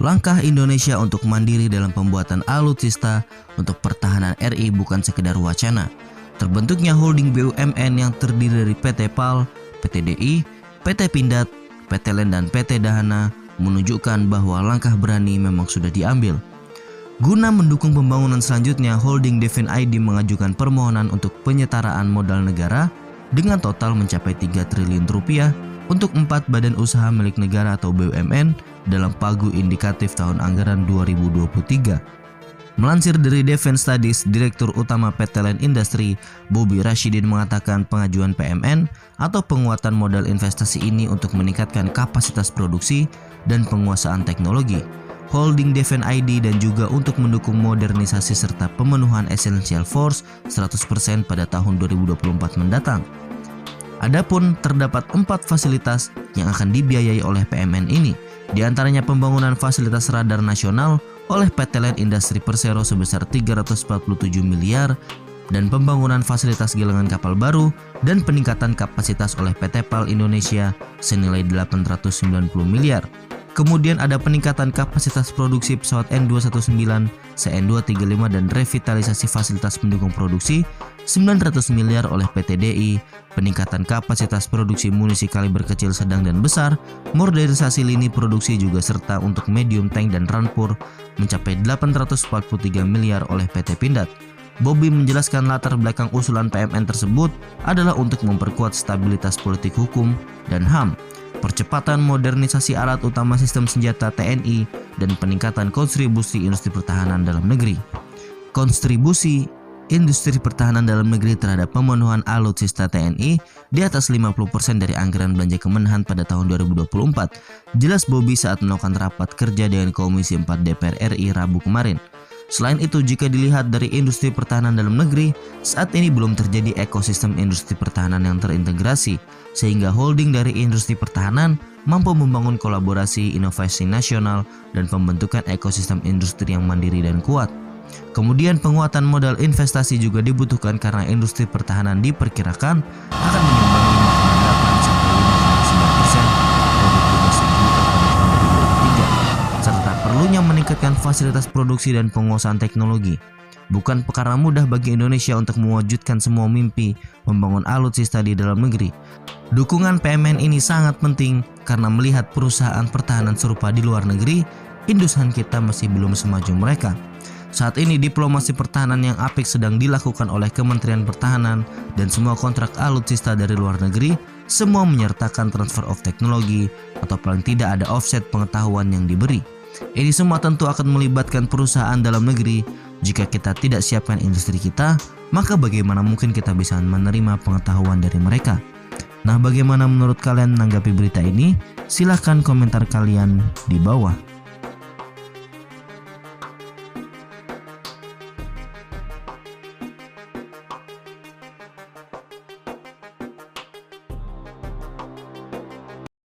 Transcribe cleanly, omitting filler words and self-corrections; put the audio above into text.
Langkah Indonesia untuk mandiri dalam pembuatan alutsista untuk pertahanan RI bukan sekedar wacana. Terbentuknya holding BUMN yang terdiri dari PT PAL, PT DI, PT Pindad, PT LEN dan PT Dahana menunjukkan bahwa langkah berani memang sudah diambil. Guna mendukung pembangunan selanjutnya, holding Devin ID mengajukan permohonan untuk penyetaraan modal negara dengan total mencapai 3 triliun rupiah untuk 4 badan usaha milik negara atau BUMN dalam pagu indikatif tahun anggaran 2023. Melansir dari Defense Studies, Direktur Utama PT LEN Industri, Bobi Rashidin mengatakan pengajuan PMN atau penguatan modal investasi ini untuk meningkatkan kapasitas produksi dan penguasaan teknologi, holding Devin ID dan juga untuk mendukung modernisasi serta pemenuhan essential force 100% pada tahun 2024 mendatang. Adapun terdapat 4 fasilitas yang akan dibiayai oleh PMN ini, di antaranya pembangunan fasilitas radar nasional oleh PT LEN Industri Persero sebesar 347 miliar dan pembangunan fasilitas galangan kapal baru dan peningkatan kapasitas oleh PT PAL Indonesia senilai 890 miliar. Kemudian ada peningkatan kapasitas produksi pesawat N219, CN235 dan revitalisasi fasilitas pendukung produksi 900 miliar oleh PT DI, peningkatan kapasitas produksi munisi kaliber kecil, sedang dan besar, modernisasi lini produksi juga serta untuk medium tank dan rampur mencapai 843 miliar oleh PT Pindad. Bobi menjelaskan latar belakang usulan PMN tersebut adalah untuk memperkuat stabilitas politik hukum dan HAM, percepatan modernisasi alat utama sistem senjata TNI, dan peningkatan kontribusi industri pertahanan dalam negeri. Kontribusi industri pertahanan dalam negeri terhadap pemenuhan alutsista TNI di atas 50% dari anggaran belanja Kemenhan pada tahun 2024, jelas Bobi saat melakukan rapat kerja dengan Komisi 4 DPR RI Rabu kemarin. Selain itu, jika dilihat dari industri pertahanan dalam negeri, saat ini belum terjadi ekosistem industri pertahanan yang terintegrasi, sehingga holding dari industri pertahanan mampu membangun kolaborasi, inovasi nasional, dan pembentukan ekosistem industri yang mandiri dan kuat. Kemudian penguatan modal investasi juga dibutuhkan karena industri pertahanan diperkirakan akan menyumbang 5,8 sampai 5,9% produk domestik bruto pada tahun 2023, serta perlunya meningkatkan fasilitas produksi dan penguasaan teknologi. Bukan perkara mudah bagi Indonesia untuk mewujudkan semua mimpi membangun alutsista di dalam negeri. Dukungan PMN ini sangat penting karena melihat perusahaan pertahanan serupa di luar negeri, industri kita masih belum semaju mereka. Saat ini diplomasi pertahanan yang apik sedang dilakukan oleh Kementerian Pertahanan dan semua kontrak alutsista dari luar negeri semua menyertakan transfer of teknologi atau paling tidak ada offset pengetahuan yang diberi. Ini semua tentu akan melibatkan perusahaan dalam negeri. Jika kita tidak siapkan industri kita, maka bagaimana mungkin kita bisa menerima pengetahuan dari mereka? Nah, bagaimana menurut kalian menanggapi berita ini? Silahkan komentar kalian di bawah.